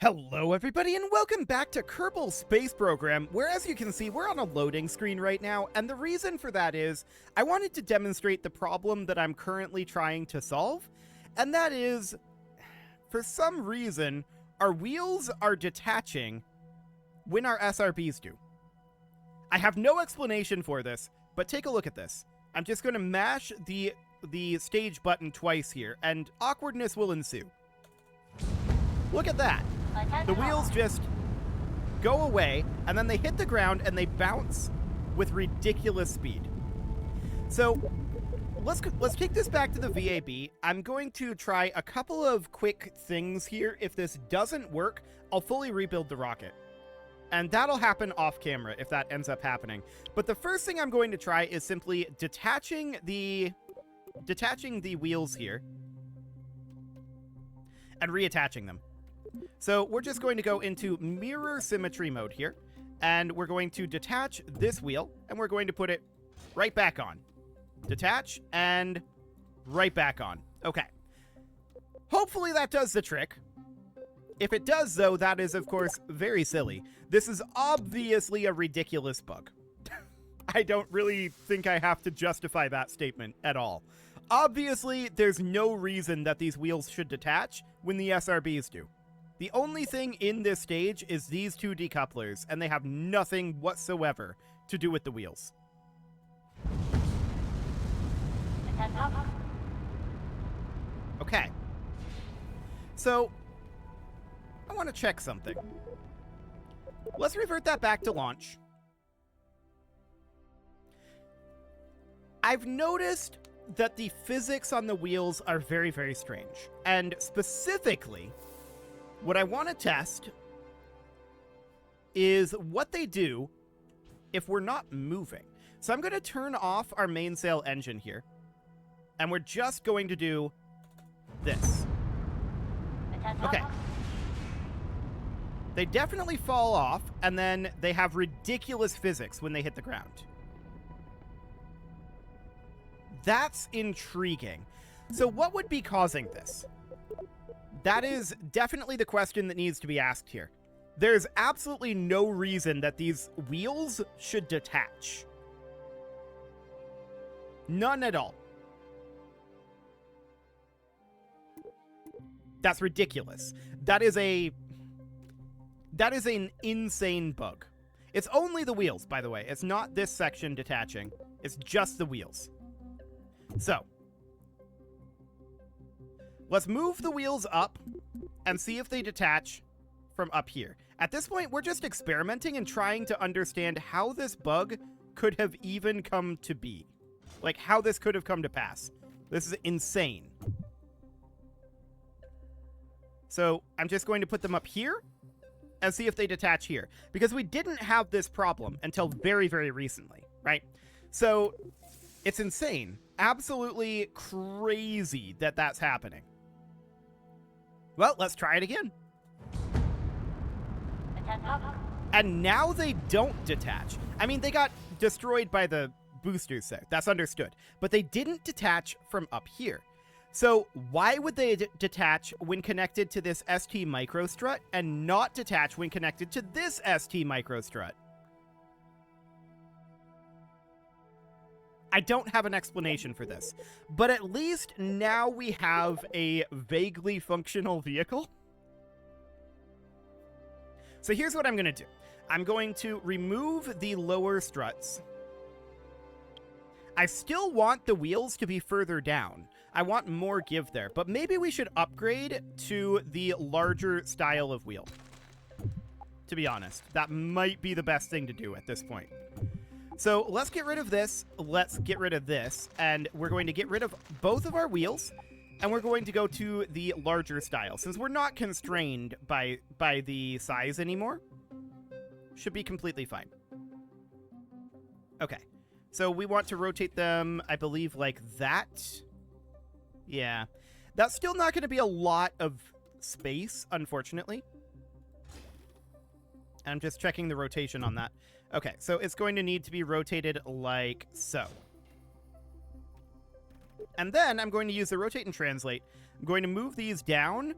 Hello everybody and welcome back to Kerbal Space Program, where as you can see we're on a loading screen right now, and the reason for that is I wanted to demonstrate the problem that I'm currently trying to solve, and that is, for some reason, our wheels are detaching when our SRBs do. I have no explanation for this, but take a look at this. I'm just going to mash the stage button twice here, and awkwardness will ensue. Look at that. The wheels just go away, and then they hit the ground, and they bounce with ridiculous speed. So let's take this back to the VAB. I'm going to try a couple of quick things here. If this doesn't work, I'll fully rebuild the rocket. And that'll happen off camera if that ends up happening. But the first thing I'm going to try is simply detaching the wheels here and reattaching them. So we're just going to go into mirror symmetry mode here, and we're going to detach this wheel, and we're going to put it right back on. Detach, and right back on. Okay. Hopefully that does the trick. If it does, though, that is, of course, very silly. This is obviously a ridiculous bug. I don't really think I have to justify that statement at all. Obviously, there's no reason that these wheels should detach when the SRBs do. The only thing in this stage is these two decouplers, and they have nothing whatsoever to do with the wheels. Okay. So, I want to check something. Let's revert that back to launch. I've noticed that the physics on the wheels are very, very strange. And specifically, what I want to test is what they do if we're not moving. So I'm going to turn off our mainsail engine here, and we're just going to do this. Okay. They definitely fall off, and then they have ridiculous physics when they hit the ground. That's intriguing. So what would be causing this? That is definitely the question that needs to be asked here. There's absolutely no reason that these wheels should detach. None at all. That's ridiculous. That is an insane bug. It's only the wheels, by the way. It's not this section detaching. It's just the wheels. So, let's move the wheels up and see if they detach from up here. At this point, we're just experimenting and trying to understand how this bug could have even come to be. Like, how this could have come to pass. This is insane. So, I'm just going to put them up here and see if they detach here. Because we didn't have this problem until very, very recently, right? So, it's insane. Absolutely crazy that that's happening. Well, let's try it again. And now they don't detach. I mean, they got destroyed by the boosters there. That's understood. But they didn't detach from up here. So why would they detach when connected to this ST microstrut and not detach when connected to this ST microstrut? I don't have an explanation for this, but at least now we have a vaguely functional vehicle. So here's what I'm going to do. I'm going to remove the lower struts. I still want the wheels to be further down. I want more give there, but maybe we should upgrade to the larger style of wheel. To be honest, that might be the best thing to do at this point. So let's get rid of this, let's get rid of this, and we're going to get rid of both of our wheels, and we're going to go to the larger style. Since we're not constrained by the size anymore, should be completely fine. Okay, so we want to rotate them, I believe, like that. Yeah, that's still not going to be a lot of space, unfortunately. I'm just checking the rotation on that. Okay, so it's going to need to be rotated like so. And then I'm going to use the rotate and translate. I'm going to move these down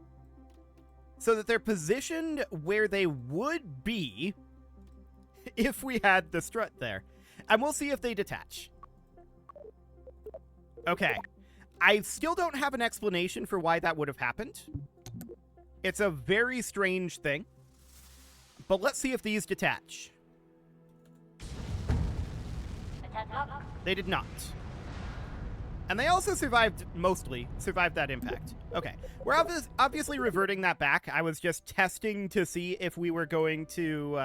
so that they're positioned where they would be if we had the strut there. And we'll see if they detach. Okay. I still don't have an explanation for why that would have happened. It's a very strange thing. But let's see if these detach. They did not. And they also mostly survived that impact. Okay. We're obviously reverting that back. I was just testing to see if we were going to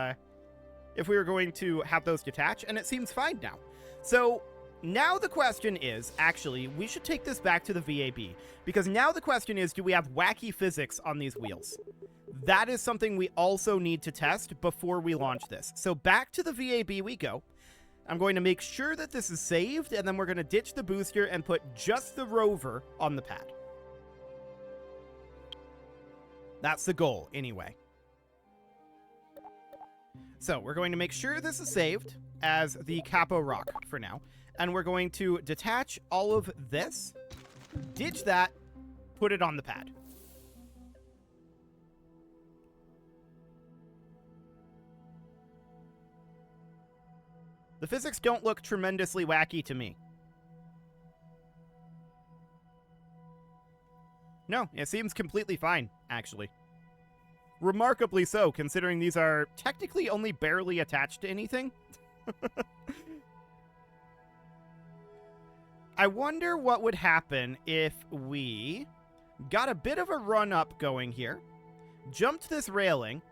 have those detach, and it seems fine now. So now the question is, actually, we should take this back to the VAB, because now the question is, do we have wacky physics on these wheels? That is something we also need to test before we launch this. So back to the VAB we go. I'm going to make sure that this is saved, and then we're going to ditch the booster and put just the rover on the pad. That's the goal, anyway. So we're going to make sure this is saved as the Capo Rock for now. And we're going to detach all of this, ditch that, put it on the pad. The physics don't look tremendously wacky to me. No, it seems completely fine, actually. Remarkably so, considering these are technically only barely attached to anything. I wonder what would happen if we got a bit of a run-up going here, jumped this railing,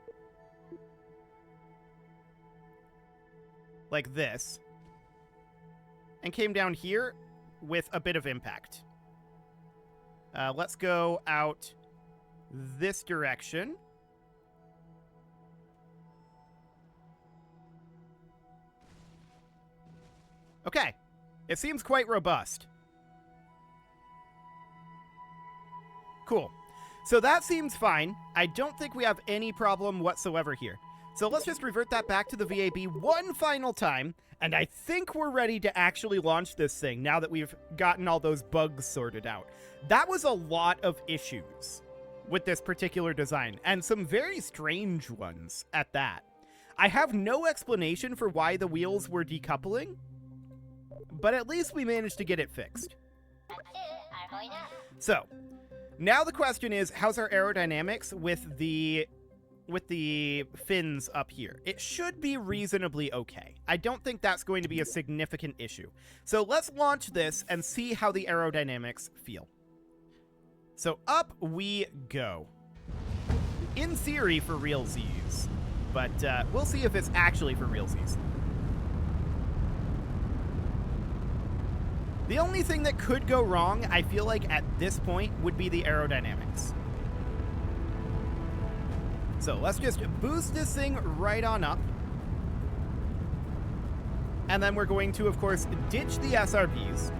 like this, and came down here with a bit of impact. Let's go out this direction. Okay, it seems quite robust. Cool. So that seems fine. I don't think we have any problem whatsoever here. So let's just revert that back to the VAB one final time, and I think we're ready to actually launch this thing now that we've gotten all those bugs sorted out. That was a lot of issues with this particular design, and some very strange ones at that. I have no explanation for why the wheels were decoupling, but at least we managed to get it fixed. So, now the question is, how's our aerodynamics with the fins up here? It should be reasonably okay. I don't think that's going to be a significant issue. So let's launch this and see how the aerodynamics feel. So up we go. In theory for realsies, but we'll see if it's actually for realsies. The only thing that could go wrong, I feel like at this point, would be the aerodynamics. So let's just boost this thing right on up. And then we're going to, of course, ditch the SRBs,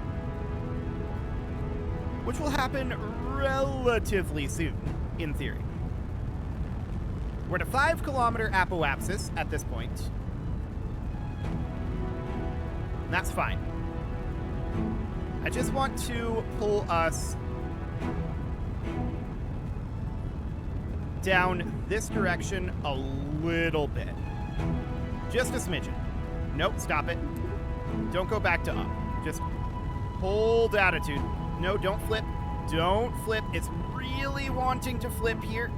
which will happen relatively soon, in theory. We're at a 5-kilometer apoapsis at this point. And that's fine. I just want to pull us down this direction a little bit. Just a smidgen. Nope, stop it. Don't go back to up. Just hold attitude. No, don't flip. Don't flip. It's really wanting to flip here.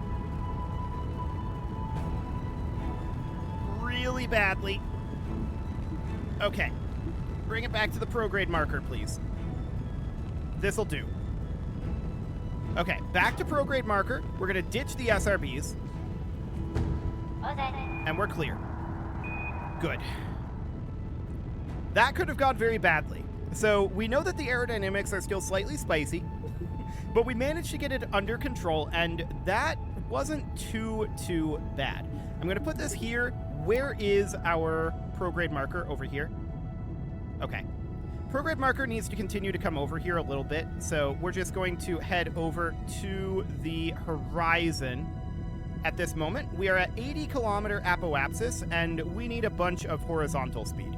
Really badly. Okay. Bring it back to the prograde marker, please. This'll do. Okay, back to prograde marker. We're going to ditch the SRBs. And we're clear. Good. That could have gone very badly. So we know that the aerodynamics are still slightly spicy, but we managed to get it under control, and that wasn't too bad. I'm going to put this here. Where is our prograde marker? Over here. Okay. Prograde marker needs to continue to come over here a little bit, so we're just going to head over to the horizon at this moment. We are at 80-kilometer apoapsis, and we need a bunch of horizontal speed.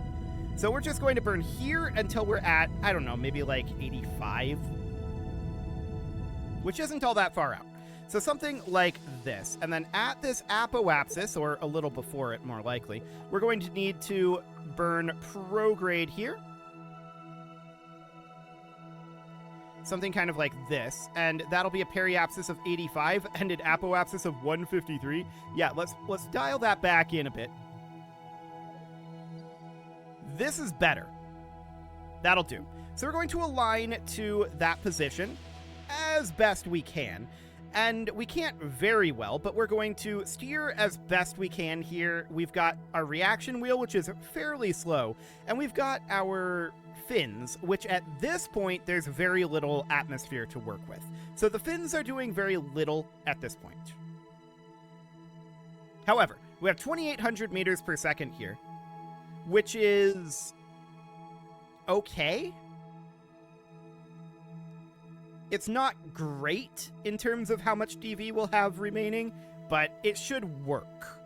So we're just going to burn here until we're at, I don't know, maybe like 85, which isn't all that far out. So something like this. And then at this apoapsis, or a little before it more likely, we're going to need to burn prograde here. Something kind of like this, and that'll be a periapsis of 85 and an apoapsis of 153. Yeah, let's dial that back in a bit. This is better. That'll do. So we're going to align to that position as best we can. And we can't very well, but we're going to steer as best we can here. We've got our reaction wheel, which is fairly slow, and we've got our fins, which at this point, there's very little atmosphere to work with. So the fins are doing very little at this point. However, we have 2,800 meters per second here, which is okay. It's not great in terms of how much DV we'll have remaining, but it should work,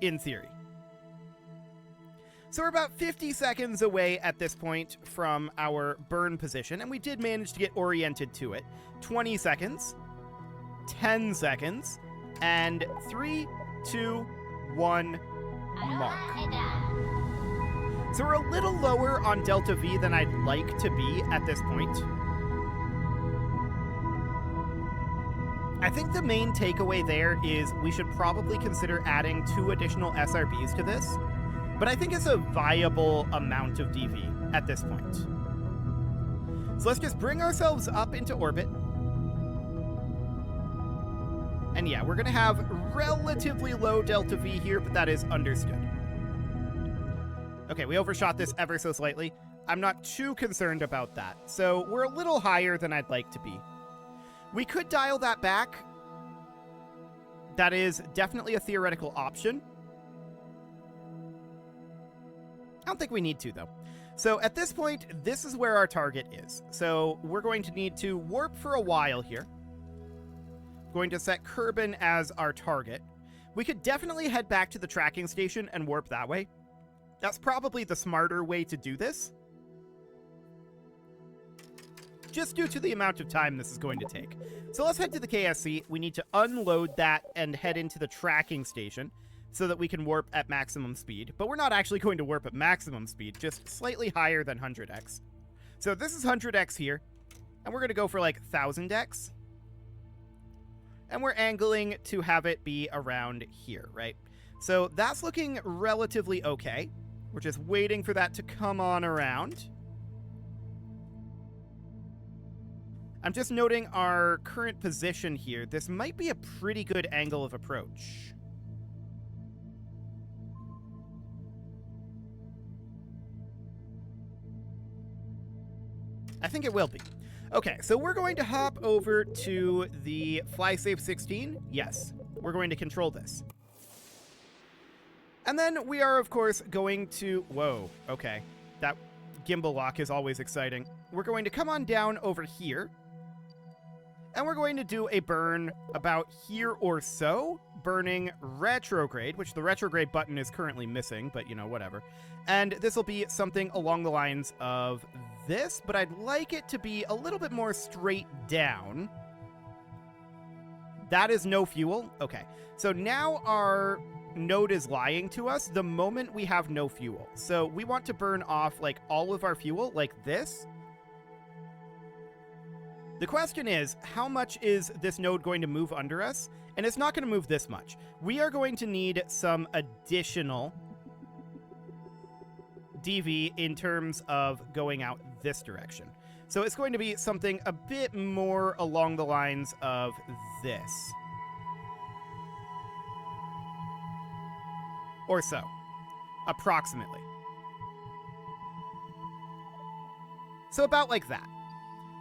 in theory. So we're about 50 seconds away at this point from our burn position, and we did manage to get oriented to it. 20 seconds, 10 seconds, and 3, 2, 1, mark. So we're a little lower on delta V than I'd like to be at this point. I think the main takeaway there is we should probably consider adding 2 additional SRBs to this, but I think it's a viable amount of DV at this point. So let's just bring ourselves up into orbit. And yeah, we're going to have relatively low delta V here, but that is understood. Okay, we overshot this ever so slightly. I'm not too concerned about that. So we're a little higher than I'd like to be. We could dial that back. That is definitely a theoretical option. I don't think we need to, though. So at this point, this is where our target is. So we're going to need to warp for a while here. Going to set Kerbal as our target. We could definitely head back to the tracking station and warp that way. That's probably the smarter way to do this, just due to the amount of time this is going to take. So let's head to the KSC. We need to unload that and head into the tracking station so that we can warp at maximum speed. But we're not actually going to warp at maximum speed, just slightly higher than 100x. So this is 100x here, and we're going to go for like 1000x. And we're angling to have it be around here, right? So that's looking relatively okay. We're just waiting for that to come on around. I'm just noting our current position here. This might be a pretty good angle of approach. I think it will be. Okay, so we're going to hop over to the FlySafe 16. Yes, we're going to control this. And then we are, of course, going to... Whoa, okay. That gimbal lock is always exciting. We're going to come on down over here. And we're going to do a burn about here or so, burning retrograde, which the retrograde button is currently missing, but, you know, whatever. And this will be something along the lines of this, but I'd like it to be a little bit more straight down. That is no fuel. Okay, so now our node is lying to us the moment we have no fuel. So we want to burn off, like, all of our fuel, like this. The question is, how much is this node going to move under us? And it's not going to move this much. We are going to need some additional DV in terms of going out this direction. So it's going to be something a bit more along the lines of this. Or so, approximately. So about like that.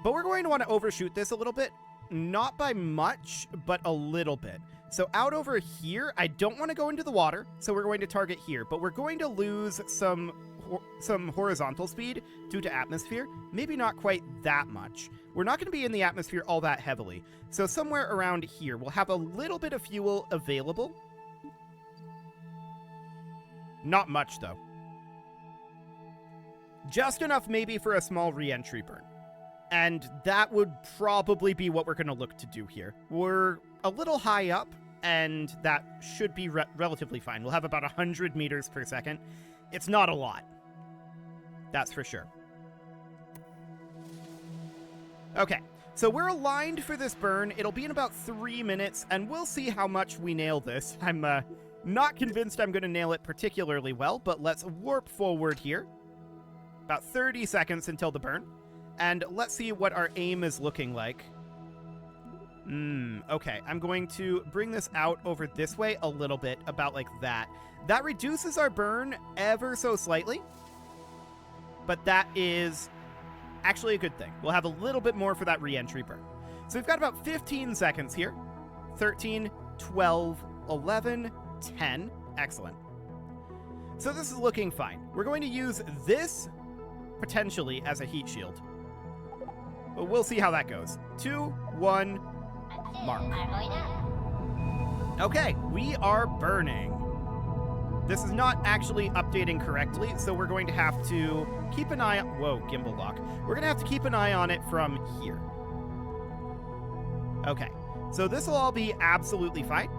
But we're going to want to overshoot this a little bit. Not by much, but a little bit. So out over here, I don't want to go into the water, so we're going to target here. But we're going to lose some horizontal speed due to atmosphere. Maybe not quite that much. We're not going to be in the atmosphere all that heavily. So somewhere around here, we'll have a little bit of fuel available. Not much, though. Just enough maybe for a small re-entry burn. And that would probably be what we're going to look to do here. We're a little high up, and that should be relatively fine. We'll have about 100 meters per second. It's not a lot. That's for sure. Okay, so we're aligned for this burn. It'll be in about 3 minutes, and we'll see how much we nail this. I'm not convinced I'm going to nail it particularly well, but let's warp forward here. About 30 seconds until the burn. And let's see what our aim is looking like. Okay, I'm going to bring this out over this way a little bit, about like that. That reduces our burn ever so slightly, but that is actually a good thing. We'll have a little bit more for that re-entry burn. So we've got about 15 seconds here. 13, 12, 11, 10. Excellent. So this is looking fine. We're going to use this potentially as a heat shield. But we'll see how that goes. 2, 1, mark. Okay, we are burning. This is not actually updating correctly, so we're going to have to keep an eye on... Whoa, gimbal lock. We're going to have to keep an eye on it from here. Okay, so this will all be absolutely fine.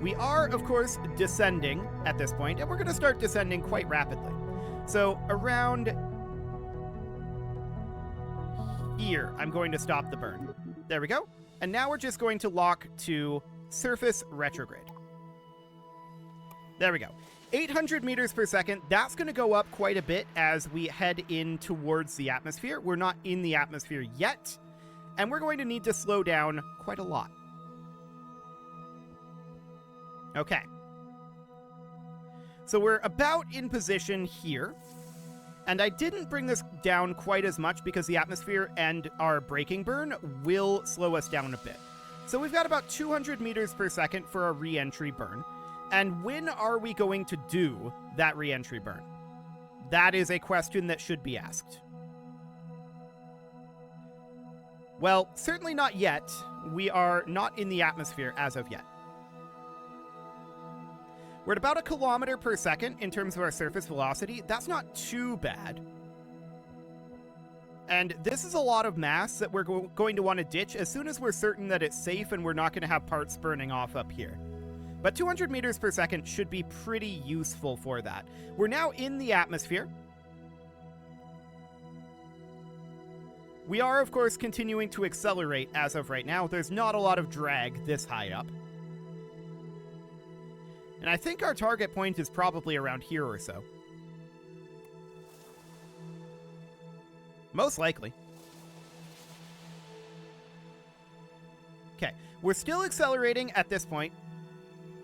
We are, of course, descending at this point, and we're going to start descending quite rapidly. So around here, I'm going to stop the burn. There we go. And now we're just going to lock to surface retrograde. There we go. 800 meters per second. That's going to go up quite a bit as we head in towards the atmosphere. We're not in the atmosphere yet, and we're going to need to slow down quite a lot. Okay. So we're about in position here. And I didn't bring this down quite as much because the atmosphere and our braking burn will slow us down a bit. So we've got about 200 meters per second for our re-entry burn. And when are we going to do that re-entry burn? That is a question that should be asked. Well, certainly not yet. We are not in the atmosphere as of yet. We're at about 1 kilometer per second in terms of our surface velocity. That's not too bad. And this is a lot of mass that we're going to want to ditch as soon as we're certain that it's safe and we're not going to have parts burning off up here. But 200 meters per second should be pretty useful for that. We're now in the atmosphere. We are, of course, continuing to accelerate as of right now. There's not a lot of drag this high up. And I think our target point is probably around here or so. Most likely. Okay, we're still accelerating at this point.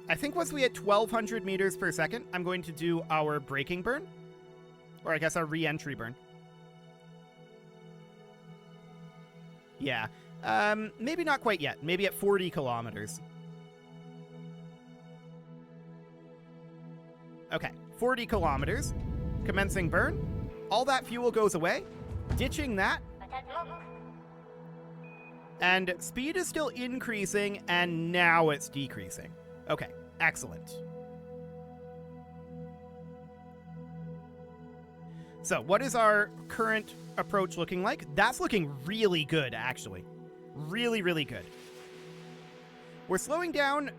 I think once we hit 1200 meters per second, I'm going to do our braking burn. Or I guess our re-entry burn. Yeah, maybe not quite yet. Maybe at 40 kilometers. Okay, 40 kilometers. Commencing burn. All that fuel goes away. Ditching that. And speed is still increasing, and now it's decreasing. Okay, excellent. So, what is our current approach looking like? That's looking really good, actually. Really, really good. We're slowing down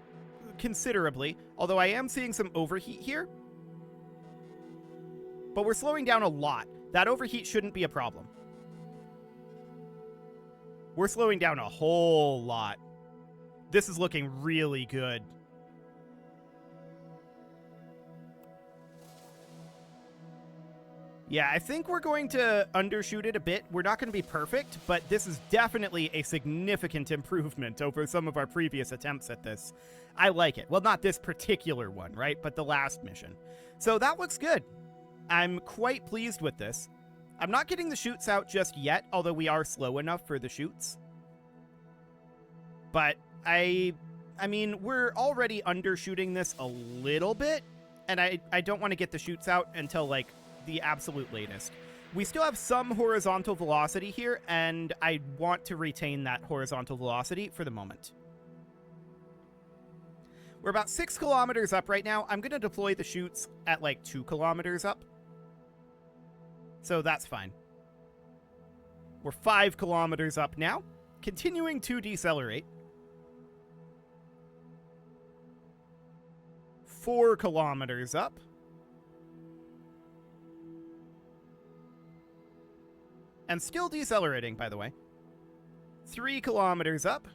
considerably, although I am seeing some overheat here. But we're slowing down a lot. That overheat shouldn't be a problem. We're slowing down a whole lot. This is looking really good. Yeah, I think we're going to undershoot it a bit. We're not going to be perfect, but this is definitely a significant improvement over some of our previous attempts at this. I like it. Well, not this particular one, right? But the last mission. So that looks good. I'm quite pleased with this. I'm not getting the chutes out just yet, although we are slow enough for the chutes. But I mean, we're already undershooting this a little bit, and I don't want to get the chutes out until, like, the absolute latest. We still have some horizontal velocity here, and I want to retain that horizontal velocity for the moment. We're about 6 kilometers up right now. I'm going to deploy the chutes at, like, 2 kilometers up. So that's fine. We're 5 kilometers up now, continuing to decelerate. 4 kilometers up. And still decelerating, by the way. 3 kilometers up.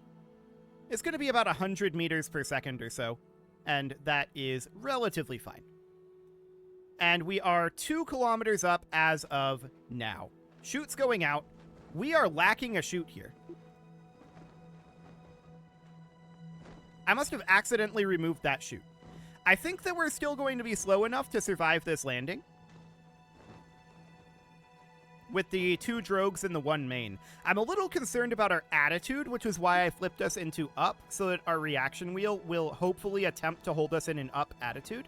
It's going to be about 100 meters per second or so, and that is relatively fine. And we are 2 kilometers up as of now. Chute's going out. We are lacking a chute here. I must have accidentally removed that chute. I think that we're still going to be slow enough to survive this landing. With the 2 drogues and the 1 main. I'm a little concerned about our attitude, which is why I flipped us into up, so that our reaction wheel will hopefully attempt to hold us in an up attitude.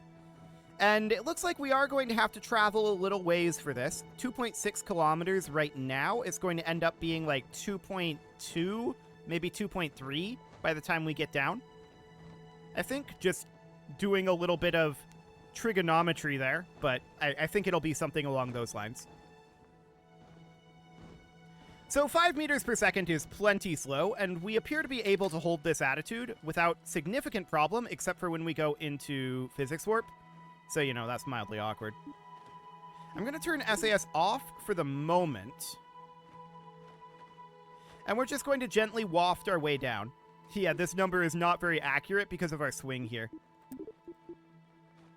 And it looks like we are going to have to travel a little ways for this. 2.6 kilometers right now. It's going to end up being like 2.2, maybe 2.3 by the time we get down. I think just doing a little bit of trigonometry there, but I think it'll be something along those lines. So 5 meters per second is plenty slow, and we appear to be able to hold this attitude without significant problem, except for when we go into physics warp. So, you know, that's mildly awkward. I'm going to turn SAS off for the moment. And we're just going to gently waft our way down. Yeah, this number is not very accurate because of our swing here.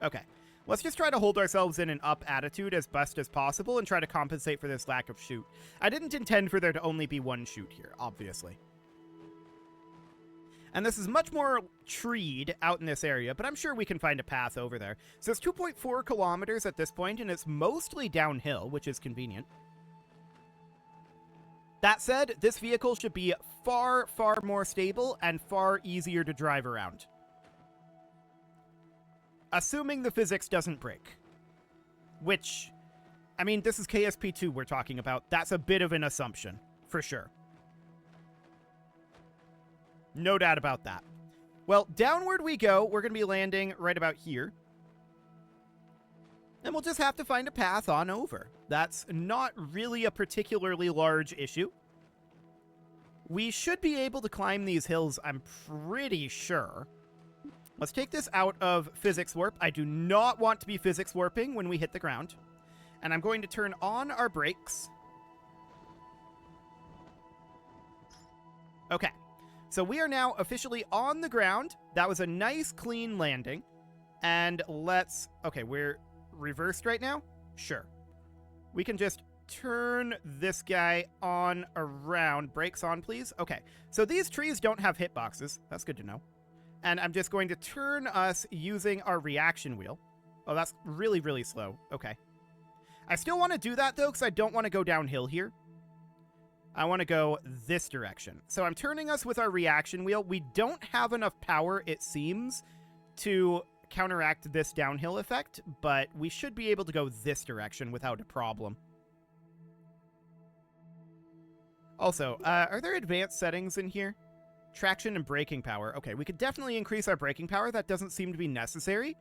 Okay. Let's just try to hold ourselves in an up attitude as best as possible and try to compensate for this lack of chute. I didn't intend for there to only be 1 chute here, obviously. And this is much more treed out in this area, but I'm sure we can find a path over there. So it's 2.4 kilometers at this point, and it's mostly downhill, which is convenient. That said, this vehicle should be far, far more stable and far easier to drive around. Assuming the physics doesn't break. Which, I mean, this is KSP2 we're talking about. That's a bit of an assumption, for sure. No doubt about that. Well, downward we go. We're going to be landing right about here. And we'll just have to find a path on over. That's not really a particularly large issue. We should be able to climb these hills, I'm pretty sure. Let's take this out of physics warp. I do not want to be physics warping when we hit the ground. And I'm going to turn on our brakes. Okay. So we are now officially on the ground. That was a nice, clean landing. And let's... Okay, we're reversed right now? Sure. We can just turn this guy on around. Brakes on, please. Okay, so these trees don't have hitboxes. That's good to know. And I'm just going to turn us using our reaction wheel. Oh, that's really, really slow. Okay. I still want to do that, though, because I don't want to go downhill here. I want to go this direction. So I'm turning us with our reaction wheel. We don't have enough power, it seems, to counteract this downhill effect, but we should be able to go this direction without a problem. Also, are there advanced settings in here? Traction and braking power. Okay, we could definitely increase our braking power. That doesn't seem to be necessary.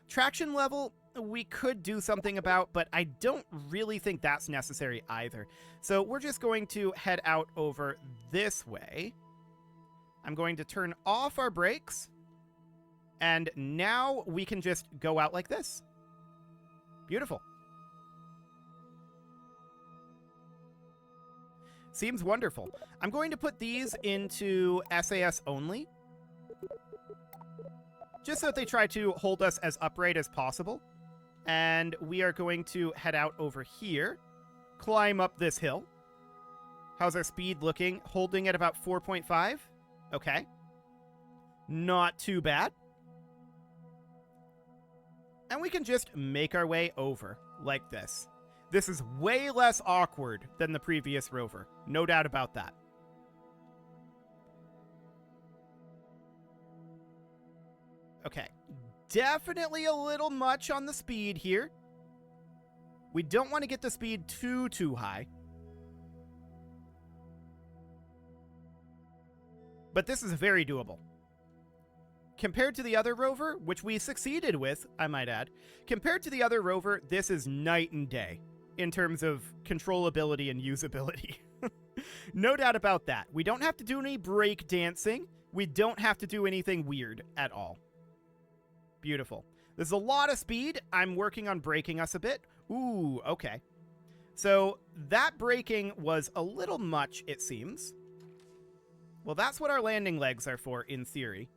Traction level, we could do something about, but I don't really think that's necessary either. So we're just going to head out over this way. I'm going to turn off our brakes. And now we can just go out like this. Beautiful. Seems wonderful. I'm going to put these into SAS only, just so that they try to hold us as upright as possible. And we are going to head out over here, climb up this hill. How's our speed looking? Holding at about 4.5. Okay. Not too bad. And we can just make our way over like this. This is way less awkward than the previous rover. No doubt about that. Okay. Definitely a little much on the speed here. We don't want to get the speed too high. But this is very doable. Compared to the other rover, which we succeeded with, I might add, compared to the other rover, this is night and day in terms of controllability and usability. No doubt about that. We don't have to do any break dancing. We don't have to do anything weird at all. Beautiful. There's a lot of speed. I'm working on braking us a bit. Ooh, okay. So that braking was a little much, it seems. Well, that's what our landing legs are for, in theory.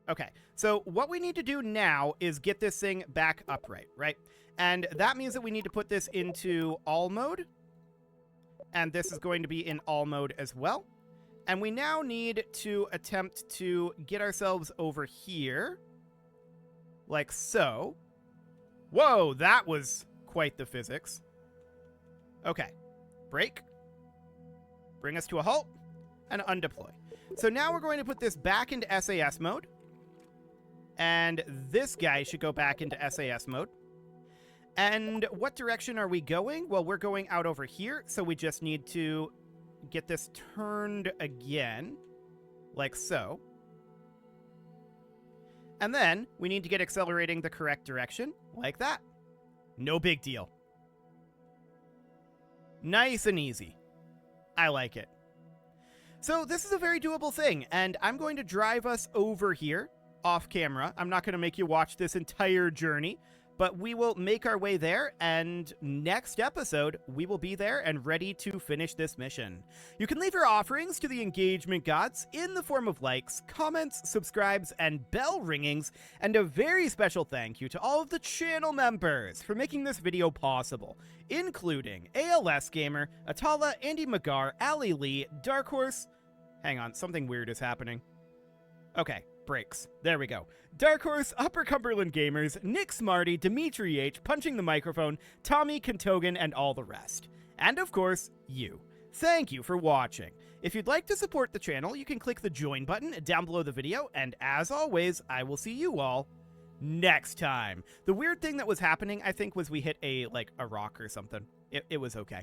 Okay, so what we need to do now is get this thing back upright, right? And that means that we need to put this into all mode. And this is going to be in all mode as well. And we now need to attempt to get ourselves over here. Like so. Whoa, that was quite the physics. Okay, brake. Bring us to a halt. And undeploy. So now we're going to put this back into SAS mode. And this guy should go back into SAS mode. And what direction are we going? Well, we're going out over here, so we just need to get this turned again, like so. And then we need to get accelerating the correct direction, like that. No big deal. Nice and easy. I like it. So this is a very doable thing, and I'm going to drive us over here. Off camera. I'm not going to make you watch this entire journey, but we will make our way there, and next episode, we will be there and ready to finish this mission. You can leave your offerings to the engagement gods in the form of likes, comments, subscribes, and bell ringings, and a very special thank you to all of the channel members for making this video possible, including ALS Gamer, Atala, Andy Magar, Ali Lee, Dark Horse. Hang on, something weird is happening. Okay. Breaks. There we go. Dark Horse, Upper Cumberland Gamers, Nick Smarty, Dimitri H, Punching the Microphone, Tommy Kentogan, and all the rest. And of course, you. Thank you for watching. If you'd like to support the channel, you can click the join button down below the video, and as always, I will see you all next time. The weird thing that was happening, I think, was we hit a rock or something. It was okay.